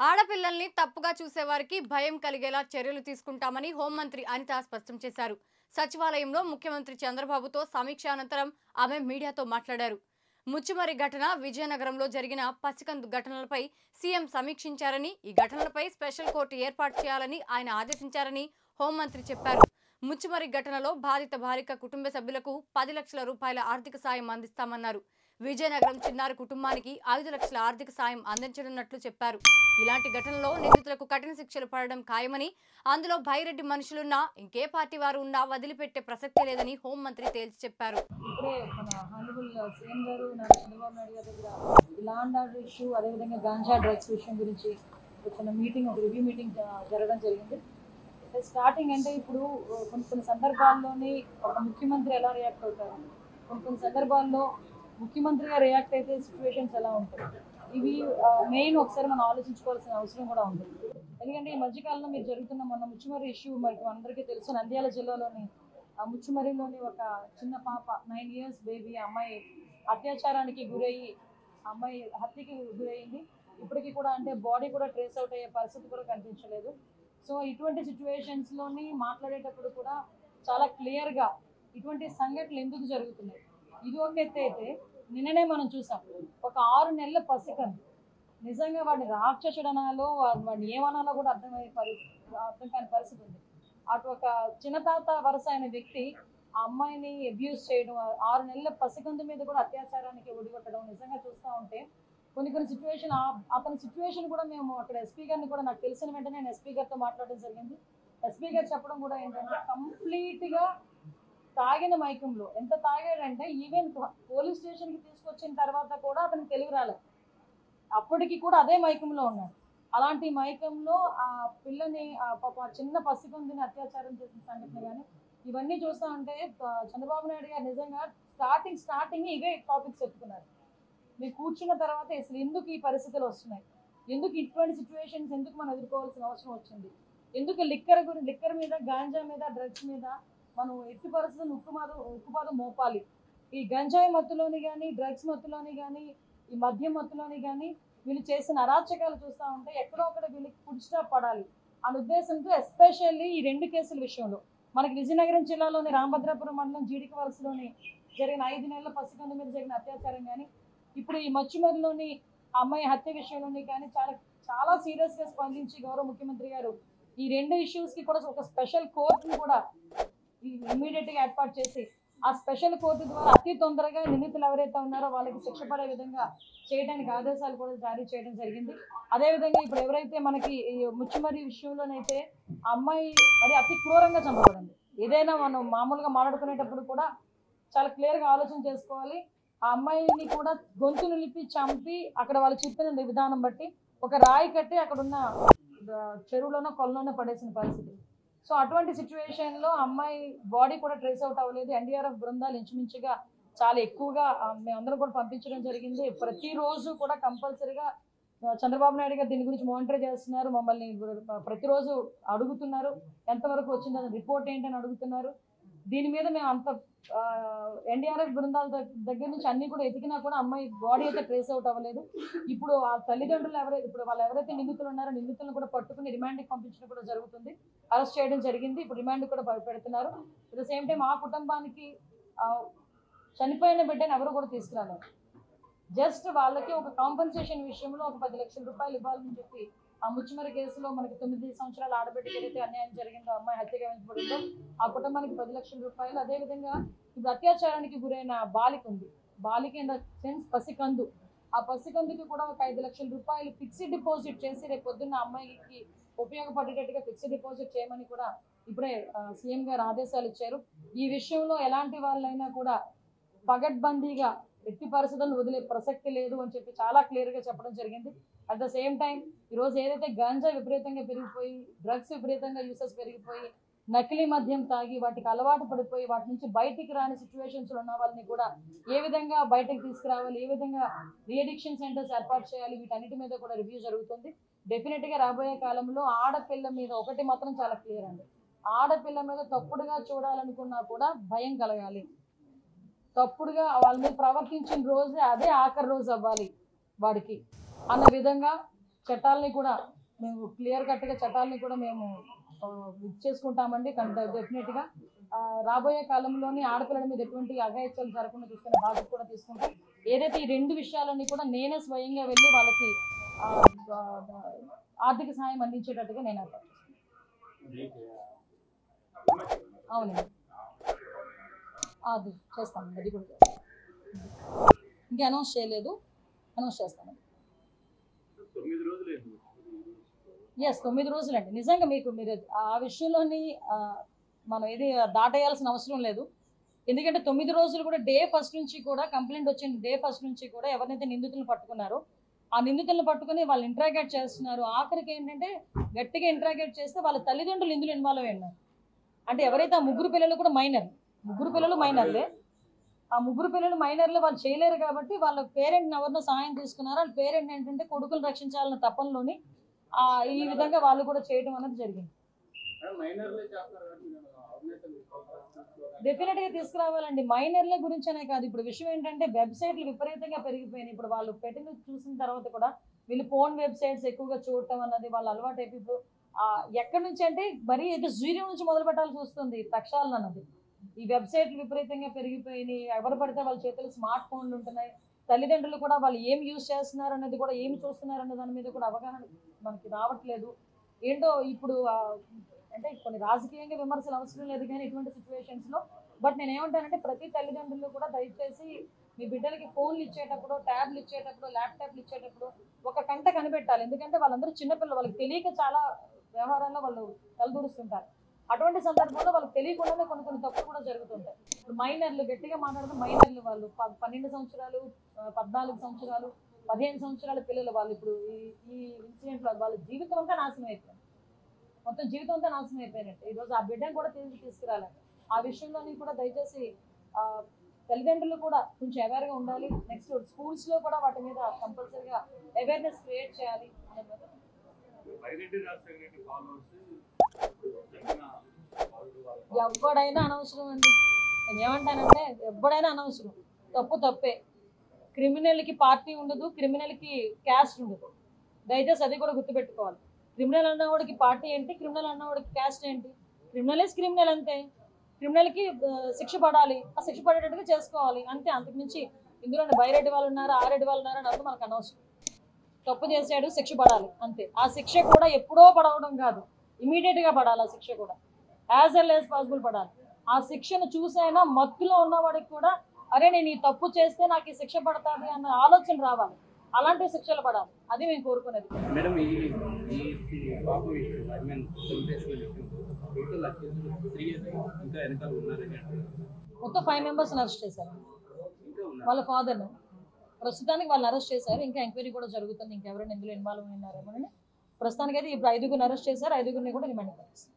ఆడపిల్లల్ని తప్పుగా చూసేవారికి భయం కలిగేలా చర్యలు తీసుకుంటామని హోంమంత్రి అనిత స్పష్టం చేశారు. సచివాలయంలో ముఖ్యమంత్రి చంద్రబాబుతో సమీక్ష అనంతరం ఆమె మీడియాతో మాట్లాడారు. ముచ్చుమరి ఘటన, విజయనగరంలో జరిగిన పసికందు ఘటనలపై సీఎం సమీక్షించారని, ఈ ఘటనలపై స్పెషల్ కోర్టు ఏర్పాటు చేయాలని ఆయన ఆదేశించారని హోంమంత్రి చెప్పారు. ముచ్చుమరి ఘటనలో బాధిత బాలిక కుటుంబ సభ్యులకు 10 లక్షల రూపాయల ఆర్థిక సాయం అందిస్తామన్నారు. విజయనగరం చిన్నారి కుటుంబానికి 5 లక్షల ఆర్థిక సాయం అందించనున్నట్లు చెప్పారు. ఇలాంటి ఘటనలో నిందితులకు కఠిన శిక్షలు పడడం ఖాయమని, అందులో భైరెడ్డి మనుషులున్నా ఇంకే పార్టీ వారు ఉన్నా వదిలిపెట్టే ప్రసక్తి లేదని హోంమంత్రి తేల్చి చెప్పారు. ఇప్పుడే మన హానరబుల్ సీఎం గారు చంద్రబాబు నాయుడు గారి దగ్గర లా అండ్ ఆర్డర్ ఇష్యూ, అదేవిధంగా గాంజా డ్రగ్స్ విషయం గురించి చిన్న మీటింగ్, ఒక రివ్యూ మీటింగ్ జరగడం జరిగింది. స్టార్టింగ్ అంటే ఇప్పుడు కొన్ని సందర్భాల్లోని ఒక ముఖ్యమంత్రి ఎలా రియాక్ట్ అవుతారు, కొన్ని సందర్భాల్లో ముఖ్యమంత్రిగా రియాక్ట్ అయితే సిచ్యువేషన్స్ ఎలా ఉంటాయి, ఇవి మెయిన్ ఒకసారి మనం ఆలోచించుకోవాల్సిన అవసరం కూడా ఉంది. ఎందుకంటే ఈ మధ్యకాలంలో మీరు జరుగుతున్న మొన్న ముచ్చుమరి ఇష్యూ మనకి అందరికీ తెలుసు. నంద్యాల జిల్లాలోని ముచ్చుమరిలోని ఒక చిన్న పాప 9 years బేబీ అమ్మాయి అత్యాచారానికి గురయ్యి అమ్మాయి హత్యకి గురయ్యింది. ఇప్పటికీ కూడా అంటే బాడీ కూడా ట్రేస్ అవుట్ అయ్యే పరిస్థితి కూడా కనిపించలేదు. సో ఇటువంటి సిచ్యువేషన్స్లోని మాట్లాడేటప్పుడు కూడా చాలా క్లియర్గా ఇటువంటి సంఘటనలు ఎందుకు జరుగుతున్నాయి, ఇది ఒక ఎత్తు అయితే, నిన్ననే మనం చూసాం ఒక 6 నెలల పసికందు, నిజంగా వాడిని రాక్షసుడనాలో వాడిని ఏమనాలో కూడా అర్థం కాని పరిస్థితి ఉంది. అటు ఒక చిన్నతాత వరుస అయిన వ్యక్తి ఆ అమ్మాయిని అబ్యూస్ చేయడం, 6 నెలల పసికందు మీద కూడా అత్యాచారానికి ఒడిగొట్టడం నిజంగా చూస్తూ ఉంటే కొన్ని సిచ్యువేషన్, అతని సిచ్యువేషన్ కూడా మేము అక్కడ ఎస్పీ గారిని కూడా నాకు తెలిసిన వెంటనే నేను ఎస్పీ గారితో మాట్లాడడం జరిగింది. ఎస్పీ గారు చెప్పడం కూడా ఏంటంటే కంప్లీట్గా తాగిన మైకంలో, ఎంత తాగాడంటే ఈవెన్ పోలీస్ స్టేషన్కి తీసుకొచ్చిన తర్వాత కూడా అతనికి తెలివి రాలేదు, అప్పటికి కూడా అదే మైకంలో ఉన్నాడు. అలాంటి మైకంలో ఆ పిల్లని చిన్న పసికందుని అత్యాచారం చేసిన సంఘటన కానీ ఇవన్నీ చూస్తూ ఉంటే చంద్రబాబు నాయుడు గారు నిజంగా స్టార్టింగ్ ఇవే టాపిక్స్ చెప్పుకున్నారు. మీరు కూర్చున్న తర్వాత అసలు ఎందుకు ఈ పరిస్థితులు వస్తున్నాయి, ఎందుకు ఇటువంటి సిచ్యువేషన్స్ ఎందుకు మనం ఎదుర్కోవాల్సిన అవసరం వచ్చింది, ఎందుకు లిక్కర్ మీద, గాంజా మీద, డ్రగ్స్ మీద మనం ఎట్టి పరిస్థితులను ఉక్కుపాదం మోపాలి. ఈ గంజాయి మత్తులోని కానీ, డ్రగ్స్ మత్తులోని కానీ, ఈ మద్యం మత్తులోని కానీ వీళ్ళు చేసిన అరాచకాలు చూస్తూ ఉంటే ఎక్కడో ఒకటి వీళ్ళకి ఫుడ్ స్టాప్ పడాలి అనే ఉద్దేశంతో, ఎస్పెషల్లీ ఈ 2 కేసుల విషయంలో మనకి విజయనగరం జిల్లాలోని రామభద్రాపురం మండలం జీడిక వలసలోని జరిగిన 5 నెలల పసికందు మీద జరిగిన అత్యాచారం కానీ, ఇప్పుడు ఈ మచ్చుమరిలోని అమ్మాయి హత్య విషయంలోని కానీ చాలా చాలా సీరియస్గా స్పందించి గౌరవ ముఖ్యమంత్రి గారు ఈ 2 ఇష్యూస్కి కూడా ఒక స్పెషల్ కోర్టును కూడా ఇమీడియట్గా ఏర్పాటు చేసి ఆ స్పెషల్ కోర్టు ద్వారా అతి తొందరగా నిందితులు ఎవరైతే ఉన్నారో వాళ్ళకి శిక్ష పడే విధంగా చేయడానికి ఆదేశాలు కూడా జారీ చేయడం జరిగింది. అదేవిధంగా ఇప్పుడు ఎవరైతే మనకి ముచ్చుమరి విషయంలోనైతే అమ్మాయి మరి అతి క్రూరంగా చంపబడింది. ఏదైనా మనం మామూలుగా మాట్లాడుకునేటప్పుడు కూడా చాలా క్లియర్గా ఆలోచన చేసుకోవాలి. ఆ అమ్మాయిని కూడా గొంతు నిలిపి చంపి అక్కడ వాళ్ళు చెప్పిన విధానం బట్టి ఒక రాయి కట్టి అక్కడ ఉన్న చెరువులోనో కొలలోనో పడేసిన పరిస్థితి. సో అటువంటి సిచ్యువేషన్లో అమ్మాయి బాడీ కూడా ట్రేస్ అవుట్ అవ్వలేదు. ఎన్డీఆర్ఎఫ్ బృందాలు ఇంచుమించుగా చాలా ఎక్కువగా మేమందరం కూడా పంపించడం జరిగింది. ప్రతిరోజు కూడా కంపల్సరీగా చంద్రబాబు నాయుడు గారు దీని గురించి మానిటర్ చేస్తున్నారు. మమ్మల్ని ప్రతిరోజు అడుగుతున్నారు ఎంతవరకు వచ్చిందని, రిపోర్ట్ ఏంటని అడుగుతున్నారు. దీని మీద మేము అంత ఎన్డీఆర్ఎఫ్ బృందాల దగ్గర నుంచి అన్ని కూడా ఎతికినా కూడా అమ్మాయి బాడీ అయితే ట్రేస్ అవుట్ అవ్వలేదు. ఇప్పుడు ఆ తల్లిదండ్రులు ఎవరైతే నిందితులు ఉన్నారో నిందితులను కూడా పట్టుకుని రిమాండ్కి పంపించడం కూడా జరుగుతుంది. అరెస్ట్ చేయడం జరిగింది. ఇప్పుడు రిమాండ్ కూడా పెడుతున్నారు. అట్ ద సేమ్ టైం ఆ కుటుంబానికి చనిపోయిన బిడ్డను ఎవరు కూడా తీసుకురాలేదు. జస్ట్ వాళ్ళకి ఒక కాంపెన్సేషన్ విషయంలో ఒక 10 లక్షల రూపాయలు ఇవ్వాలని చెప్పి ఆ ముచ్చుమరి కేసులో మనకి 9 సంవత్సరాల ఆడబిడ్డకి ఏదైతే అన్యాయం జరిగిందో, అమ్మాయి హత్యగా వెంచబడిందో ఆ కుటుంబానికి 10 లక్షల రూపాయలు. అదేవిధంగా ఇప్పుడు అత్యాచారానికి గురైన బాలిక ఉంది, బాలిక ఇన్ ద సెన్స్ పసికందు, ఆ పసికందుకి కూడా ఒక 5 లక్షల రూపాయలు ఫిక్స్డ్ డిపాజిట్ చేసి రేపు పొద్దున్న అమ్మాయికి ఉపయోగపడేటట్టుగా ఫిక్స్డ్ డిపాజిట్ చేయమని కూడా ఇప్పుడే సీఎం గారు ఆదేశాలు ఇచ్చారు. ఈ విషయంలో ఎలాంటి వాళ్ళైనా కూడా పగడ్బందీగా ఎట్టి పరిస్థితులను వదిలే ప్రసక్తి లేదు అని చెప్పి చాలా క్లియర్గా చెప్పడం జరిగింది. అట్ ద సేమ్ టైం ఈరోజు ఏదైతే గాంజా విపరీతంగా పెరిగిపోయి, డ్రగ్స్ విపరీతంగా యూసెస్ పెరిగిపోయి, నకిలీ మద్యం తాగి వాటికి అలవాటు పడిపోయి వాటి నుంచి బయటికి రాని సిచ్యువేషన్స్లో ఉన్న వాళ్ళని కూడా ఏ విధంగా బయటకు తీసుకురావాలి, ఏ విధంగా రీఅడిక్షన్ సెంటర్స్ ఏర్పాటు చేయాలి, వీటన్నిటి మీద కూడా రివ్యూ జరుగుతుంది. డెఫినెట్గా రాబోయే కాలంలో ఆడపిల్ల మీద ఒకటి మాత్రం చాలా క్లియర్ అండి, ఆడపిల్ల మీద తప్పుడుగా చూడాలనుకున్నా కూడా భయం కలగాలి. తప్పుడుగా వాళ్ళ మీద ప్రవర్తించిన రోజే అదే ఆఖరి రోజు అవ్వాలి వాడికి అన్న విధంగా చట్టాలని కూడా మేము క్లియర్ కట్గా చట్టాలని కూడా మేము చేసుకుంటామండి. డెఫినెట్గా రాబోయే కాలంలోని ఆడపిల్లల మీద ఎటువంటి అఘాయిత్యాలు జరగకుండా చూసుకునే బాధ్యత కూడా తీసుకుంటాం. ఏదైతే ఈ 2 విషయాలన్నీ కూడా నేనే స్వయంగా వెళ్ళి వాళ్ళకి ఆర్థిక సహాయం అందించేటట్టుగా నేను ఏర్పాటు చేస్తాను. అవునండి, అది చేస్తామండి. అది కూడా ఇంకా అనౌన్స్ చేయలేదు, అనౌన్స్ చేస్తామండి. 9 రోజులండి. నిజంగా మీరు ఆ విషయంలోని మనం ఏది దాటేయాల్సిన అవసరం లేదు. ఎందుకంటే 9 రోజులు కూడా డే ఫస్ట్ నుంచి కూడా కంప్లైంట్ వచ్చిన డే ఫస్ట్ నుంచి కూడా ఎవరినైతే నిందితులను పట్టుకున్నారో ఆ నిందితులను పట్టుకుని వాళ్ళు ఇంట్రాగేట్ చేస్తున్నారు. ఆఖరికి ఏంటంటే గట్టిగా ఇంట్రాగేట్ చేస్తే వాళ్ళ తల్లిదండ్రులు ఇందులో ఇన్వాల్వ్ అయి ఉన్నారు. అంటే ఎవరైతే ఆ ముగ్గురు పిల్లలు కూడా ముగ్గురు పిల్లలు మైనర్లే. ఆ ముగ్గురు పిల్లలు మైనర్లు, వాళ్ళు చేయలేరు కాబట్టి వాళ్ళ పేరెంట్ని ఎవరినో సహాయం తీసుకున్నారు. వాళ్ళ పేరెంట్ ఏంటంటే కొడుకులు రక్షించాలన్న తపనలోని ఈ విధంగా వాళ్ళు కూడా చేయడం అనేది జరిగింది. డెఫినెట్గా తీసుకురావాలండి. మైనర్ల గురించనే కాదు, ఇప్పుడు విషయం ఏంటంటే వెబ్సైట్లు విపరీతంగా పెరిగిపోయినాయి. ఇప్పుడు వాళ్ళు పెట్టిన చూసిన తర్వాత కూడా వీళ్ళు ఫోన్ వెబ్సైట్స్ ఎక్కువగా చూడటం అన్నది వాళ్ళు అలవాటు అయిపోయి ఇప్పుడు ఎక్కడి నుంచి అంటే మరీ ఏదో 0 నుంచి మొదలు పెట్టాల్సి వస్తుంది ప్రక్షాళన అన్నది. ఈ వెబ్సైట్లు విపరీతంగా పెరిగిపోయినాయి. ఎవరు పడితే వాళ్ళ చేతులు స్మార్ట్ ఫోన్లు ఉంటున్నాయి. తల్లిదండ్రులు కూడా వాళ్ళు ఏం యూజ్ చేస్తున్నారు అన్నది కూడా, ఏమి చూస్తున్నారు అన్న దాని మీద కూడా అవగాహన మనకి రావట్లేదు. ఏంటో ఇప్పుడు అంటే కొన్ని రాజకీయంగా విమర్శలు అవసరం లేదు కానీ ఇటువంటి సిచ్యువేషన్స్లో బట్ నేను ఏమంటానంటే ప్రతి తల్లిదండ్రులు కూడా దయచేసి మీ బిడ్డలకి ఫోన్లు ఇచ్చేటప్పుడు, ట్యాబ్లు ఇచ్చేటప్పుడు, ల్యాప్టాప్లు ఇచ్చేటప్పుడు ఒక కంట కనిపెట్టాలి. ఎందుకంటే వాళ్ళందరూ చిన్నపిల్లలు, వాళ్ళకి తెలియక చాలా వ్యవహారాల్లో వాళ్ళు తలదూరుస్తుంటారు. అటువంటి సందర్భంలో వాళ్ళకి తెలియకుండానే కొన్ని తప్పులు కూడా జరుగుతుంటాయి. ఇప్పుడు మైనర్లు, గట్టిగా మాట్లాడితే మైనర్లు, వాళ్ళు 12 సంవత్సరాలు, 14 సంవత్సరాలు, 15 సంవత్సరాల పిల్లలు వాళ్ళు ఇప్పుడు ఈ ఇన్సిడెంట్లో వాళ్ళ జీవితం అంతా నాశనం అయిపోయింది. మొత్తం జీవితం అంతా నాశనం అయిపోయినట్టు. ఈరోజు ఆ బిడ్డను కూడా తీసుకురాలి. ఆ విషయంలోని కూడా దయచేసి తల్లిదండ్రులు కూడా కొంచెం అవేర్గా ఉండాలి. నెక్స్ట్ స్కూల్స్లో కూడా వాటి మీద కంపల్సరీగా అవేర్నెస్ క్రియేట్ చేయాలి. ఎవడైనా అనవసరం అండి. నేను ఏమంటానంటే ఎవడైనా అనవసరం, తప్పే. క్రిమినల్కి పార్టీ ఉండదు, క్రిమినల్కి క్యాస్ట్ ఉండదు. దయచేసి అది కూడా గుర్తుపెట్టుకోవాలి. క్రిమినల్ అన్నవాడికి పార్టీ ఏంటి, క్రిమినల్ అన్నవాడికి క్యాస్ట్ ఏంటి? క్రిమినల్ ఇస్ క్రిమినల్ అంతే. క్రిమినల్కి శిక్ష పడాలి, ఆ శిక్ష పడేటట్టుగా చేసుకోవాలి అంతే. అంతకుమించి ఇందులో బైరెడ్డి వాళ్ళు ఉన్నారు, ఆరెడ్డి వాళ్ళు ఉన్నారు అని మనకు అనవసరం. తప్పు చేశాడు, శిక్ష పడాలి అంతే. ఆ శిక్ష కూడా ఎప్పుడో పడవడం కాదు, ఇమీడియట్గా పడాలి. ఆ శిక్ష కూడా యాజ్ ఎర్లీ యాజ్ పాసిబుల్ పడాలి. ఆ శిక్షను చూసైనా మత్తులో ఉన్నవాడికి కూడా అరే నేను ఈ తప్పు చేస్తే నాకు ఈ శిక్ష పడుతుంది అన్న ఆలోచన రావాలి. అలాంటి శిక్షలు పడాలి, అది మేము కోరుకునేది. మొత్తం 5 మెంబర్స్ని అరెస్ట్ చేశారు. వాళ్ళ ఫాదర్ను ప్రస్తుతానికి వాళ్ళని అరెస్ట్ చేశారు. ఇంకా ఎంక్వైరీ కూడా జరుగుతుంది, ఇంకెవరైనా ఇందులో ఇన్వాల్వ్ అయినారేమో. ప్రస్తుతానికి అయితే ఇప్పుడు 5గురిని అరెస్ట్ చేశారు, 5గురిని కూడా రిమాండ్ చేస్తారు.